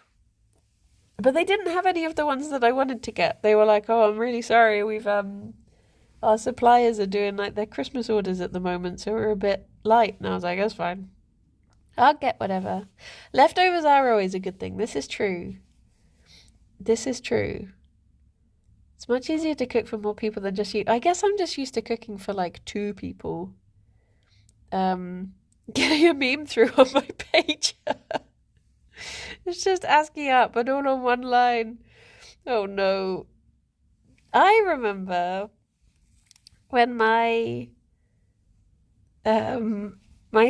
But they didn't have any of the ones that I wanted to get. They were like, oh, I'm really sorry. Our suppliers are doing like their Christmas orders at the moment, so we're a bit light. And I was like, that's fine. I'll get whatever. Leftovers are always a good thing. This is true. This is true. It's much easier to cook for more people than just you. I guess I'm just used to cooking for like 2 people. Getting a meme through on my page. It's just asking up, but all on one line. Oh no. I remember when my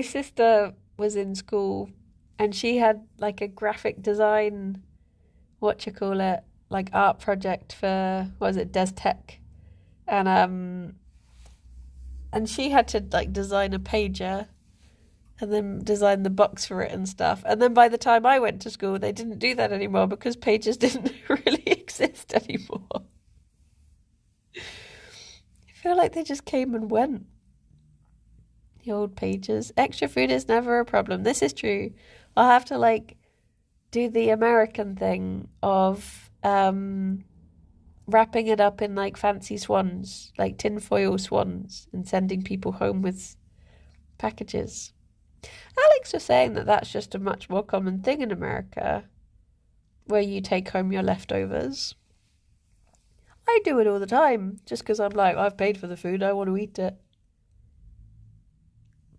sister was in school and she had like a graphic design, like art project for, what was it, Des Tech. And she had to like design a pager and then design the box for it and stuff. And then by the time I went to school, they didn't do that anymore because pages didn't really exist anymore. I feel like they just came and went. The old pages. Extra food is never a problem. This is true. I'll have to like do the American thing of wrapping it up in like fancy swans, like tinfoil swans, and sending people home with packages. Alex was saying that that's just a much more common thing in America, where you take home your leftovers. I do it all the time, just because I'm like, I've paid for the food, I want to eat it.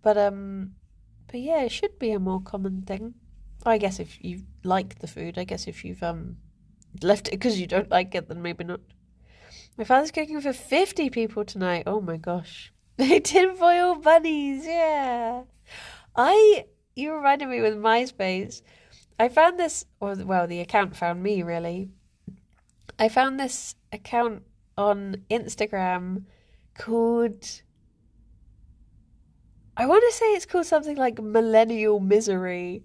But yeah, it should be a more common thing. I guess if you like the food, I guess if you've left it because you don't like it, then maybe not. My father's cooking for 50 people tonight. Oh my gosh. Tinfoil bunnies, yeah. You reminded me with MySpace. I found this, the account found me really. I found this account on Instagram called, I want to say it's called something like Millennial Misery,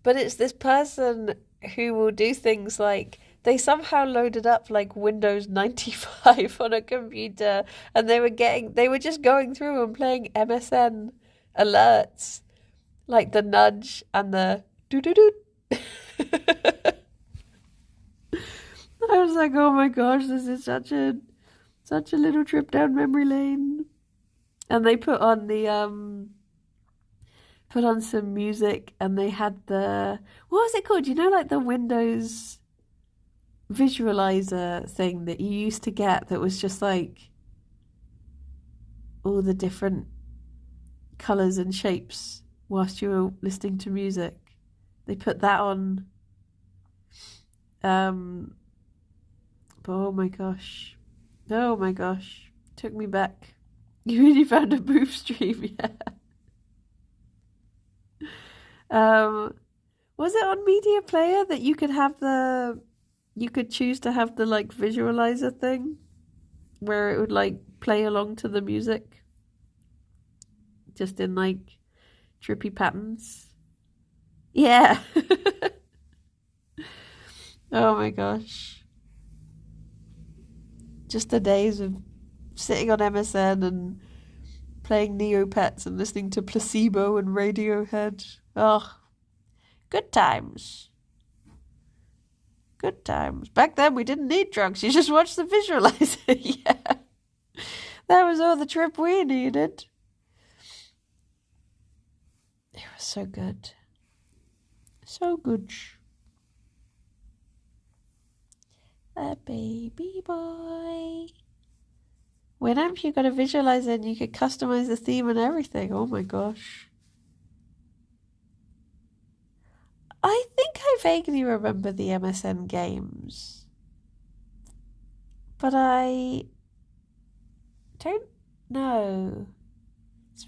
but it's this person who will do things like, they somehow loaded up like Windows 95 on a computer, and they were just going through and playing MSN alerts, like the nudge and the doo-doo-doo. I was like, oh my gosh, this is such a little trip down memory lane. And they put on some music, and they had what was it called? You know, like the Windows visualizer thing that you used to get that was just like all the different colours and shapes whilst you were listening to music. They put that on. But oh my gosh. Took me back. You really found a booth stream, yeah. Was it on Media Player that you could choose to have the like visualizer thing where it would like play along to the music just in like trippy patterns? Yeah. Oh my gosh. Just the days of sitting on MSN and playing Neopets and listening to Placebo and Radiohead. Oh, good times. Good times. Back then we didn't need drugs. You just watched the visualizer. Yeah. That was all the trip we needed. It was so good. So good. A baby boy. Whenever you got a visualizer and you could customize the theme and everything. Oh my gosh. I think I vaguely remember the MSN games. But I don't know.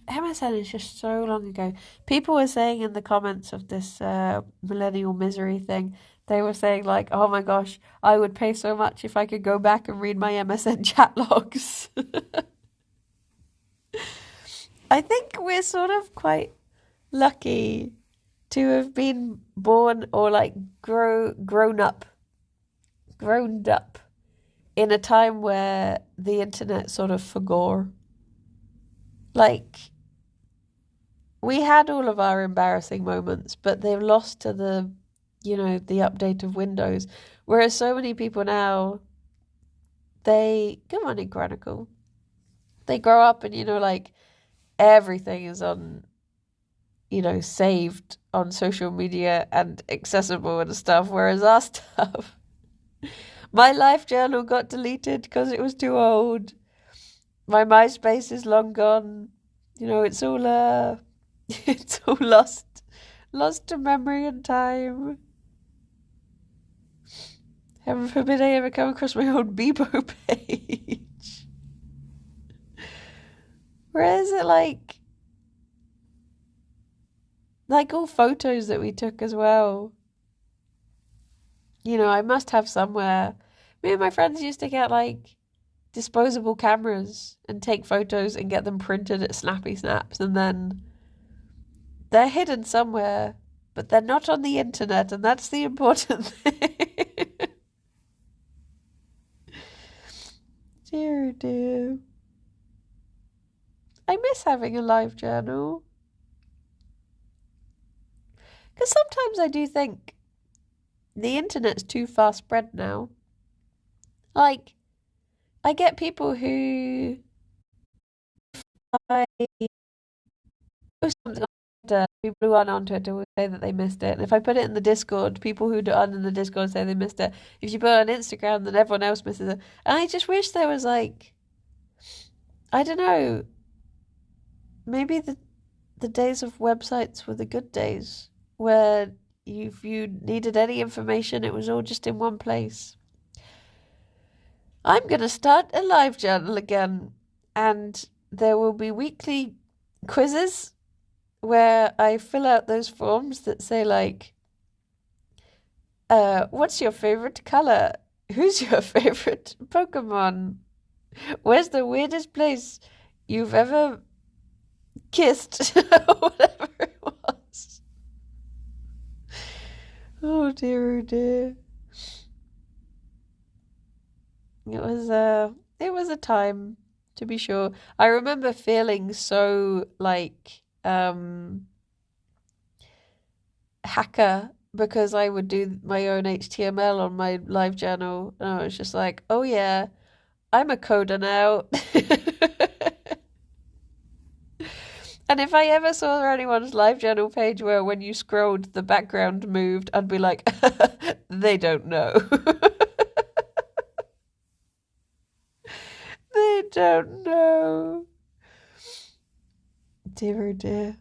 MSN is just so long ago. People were saying in the comments of this millennial misery thing, they were saying like, oh my gosh, I would pay so much if I could go back and read my MSN chat logs. I think we're sort of quite lucky to have been born or like grown up in a time where the internet sort of forgore. Like, we had all of our embarrassing moments, but they're lost to the update of Windows. Whereas so many people now, good morning, Chronicle. They grow up and, like, everything is on, saved on social media and accessible and stuff. Whereas our stuff, my life journal got deleted because it was too old. My MySpace is long gone. It's all it's all lost to memory and time. Heaven forbid I ever come across my old Bebo page. Where is it like all photos that we took as well? I must have somewhere. Me and my friends used to get like disposable cameras and take photos and get them printed at Snappy Snaps, and then they're hidden somewhere, but they're not on the internet, and that's the important thing. Dear. I miss having a live journal. Because sometimes I do think the internet's too fast spread now. Like, I get people who post something on Twitter, people who aren't on Twitter will say that they missed it. And if I put it in the Discord, people who aren't in the Discord say they missed it. If you put it on Instagram, then everyone else misses it. And I just wish there was like, I don't know, maybe the days of websites were the good days, where if you needed any information, it was all just in one place. I'm going to start a live journal again, and there will be weekly quizzes where I fill out those forms that say like, what's your favorite color? Who's your favorite Pokemon? Where's the weirdest place you've ever kissed? Whatever it was. Oh dear, oh dear. It was a time, to be sure. I remember feeling so like hacker, because I would do my own HTML on my live journal, and I was just like, oh yeah, I'm a coder now. And if I ever saw anyone's live journal page where when you scrolled the background moved, I'd be like, they don't know. They don't know. Dear oh dear.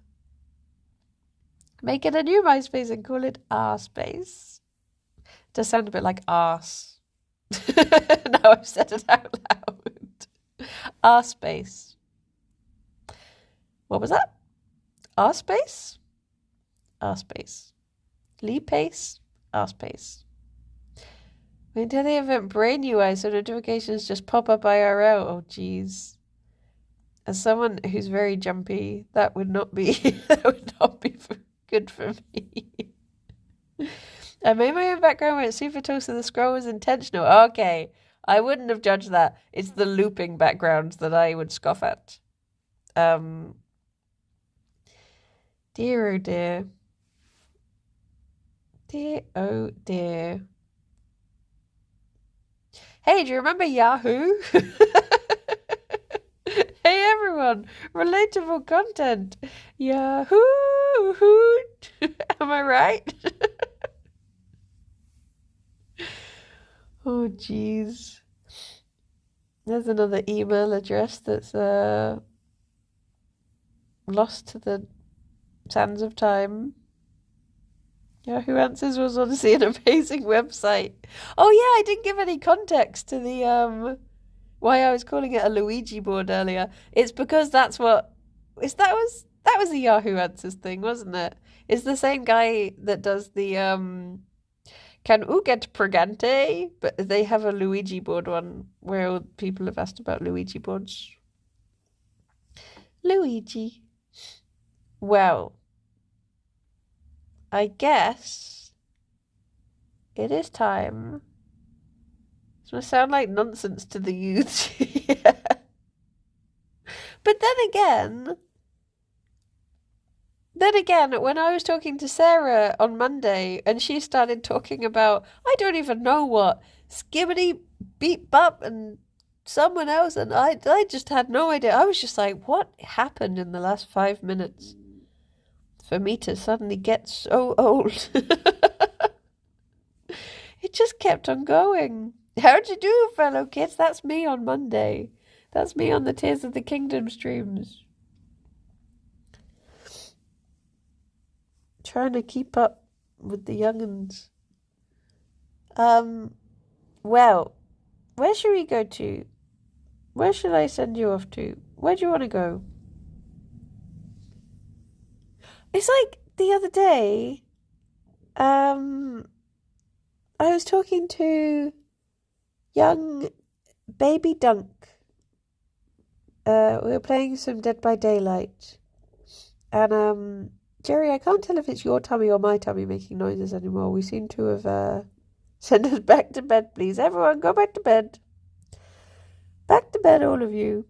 Make it a new MySpace and call it R-Space. Does sound a bit like arse. Now I've said it out loud. R-Space. What was that? R-Space? R-Space. Lee Pace? R-Space. Wait until the event brain UI so notifications just pop up IRL. Oh, jeez. As someone who's very jumpy, that would not be good for me. I made my own background where it's super tall so the scroll was intentional. Okay, I wouldn't have judged that. It's the looping backgrounds that I would scoff at. Dear oh dear. Dear oh dear. Hey, do you remember Yahoo? Hey everyone, relatable content. Yahoo! Am I right? Oh, jeez. There's another email address that's lost to the sands of time. Yahoo Answers was honestly an amazing website. Oh yeah, I didn't give any context to the why I was calling it a Luigi board earlier. It's because that was a Yahoo Answers thing, wasn't it? It's the same guy that does the Can U get pregante? But they have a Luigi board one where all people have asked about Luigi boards. Luigi. Well, I guess it is time. It's going to sound like nonsense to the youth. Yeah. But then again, when I was talking to Sarah on Monday and she started talking about, I don't even know what, Skibbity Beep Bop and someone else, and I just had no idea. I was just like, what happened in the last 5 minutes for me to suddenly get so old? It just kept on going. How'd you do, fellow kids? That's me on Monday. That's me on the Tears of the Kingdom streams. Trying to keep up with the young'uns. Well, where should we go to? Where should I send you off to? Where do you want to go? It's like the other day, I was talking to young baby Dunk. We were playing some Dead by Daylight. And, Gerry, I can't tell if it's your tummy or my tummy making noises anymore. We seem to have sent us back to bed, please. Everyone, go back to bed. Back to bed, all of you.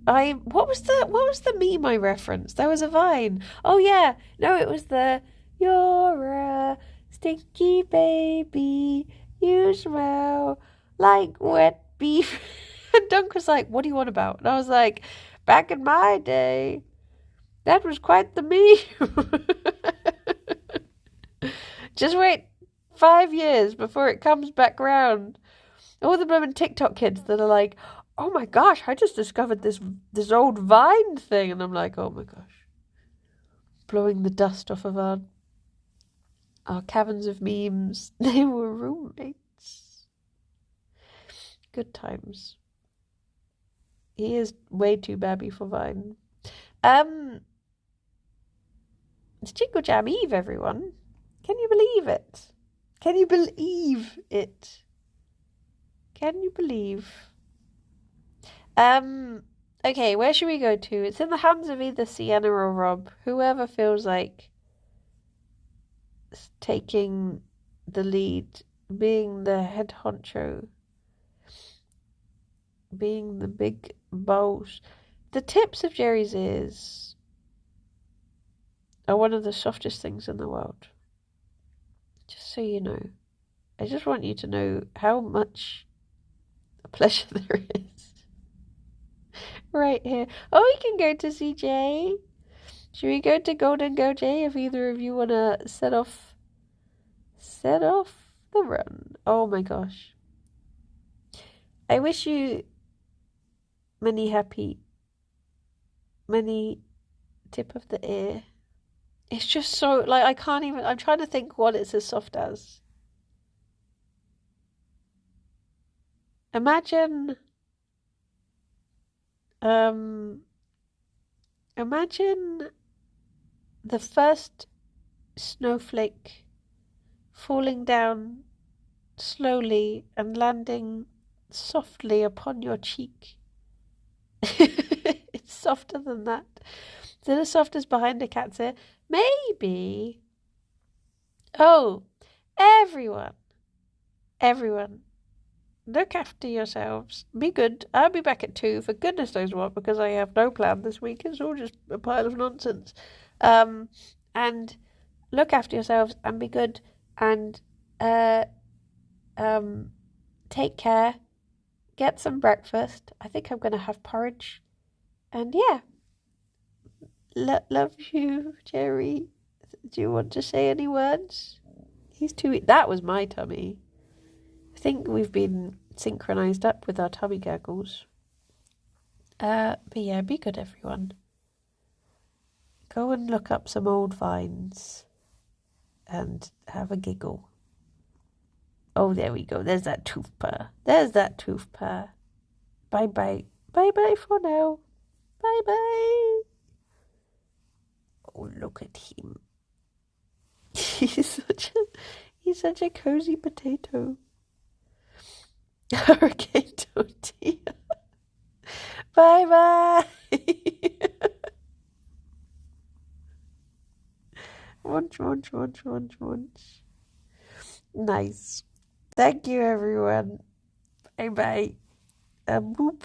What was the meme I referenced? There was a Vine. Oh yeah, no, it was the "You're a stinky baby, you smell like wet beef." And Dunk was like, "What do you want about?" And I was like, "Back in my day, that was quite the meme." Just wait 5 years before it comes back round. All the blooming TikTok kids that are like, "Oh my gosh, I just discovered this old Vine thing," and I'm like, "Oh my gosh," blowing the dust off of our caverns of memes. They were roommates. Good times. He is way too babby for Vine. It's Jingle Jam Eve, everyone. Can you believe it? Can you believe it? Can you believe? Okay, where should we go to? It's in the hands of either Sienna or Rob. Whoever feels like taking the lead, being the head honcho, being the big boss. The tips of Gerry's ears are one of the softest things in the world. Just so you know. I just want you to know how much pleasure there is. Right here. Oh, we can go to CJ. Should we go to Golden Go J if either of you want to set off the run? Oh my gosh. I wish you Many happy, many tip of the ear. It's just so, like, I can't even, I'm trying to think what it's as soft as. Imagine, imagine the first snowflake falling down slowly and landing softly upon your cheek. It's softer than that. Is it as soft as behind a cat's ear? Maybe. Oh, everyone, look after yourselves. Be good. I'll be back at 2 for goodness knows what, because I have no plan this week. It's all just a pile of nonsense. And look after yourselves and be good and take care. Get some breakfast. I think I'm going to have porridge. And yeah, love you, Gerry. Do you want to say any words? He's too... That was my tummy. I think we've been synchronized up with our tummy gurgles. But yeah, be good, everyone. Go and look up some old vines and have a giggle. Oh, there we go. There's that tooth purr. Bye-bye. Bye-bye for now. Bye-bye. Oh, look at him. He's such a cozy potato. Hurricane tortilla. Bye-bye. Munch. Nice. Thank you, everyone. Bye-bye. Boop.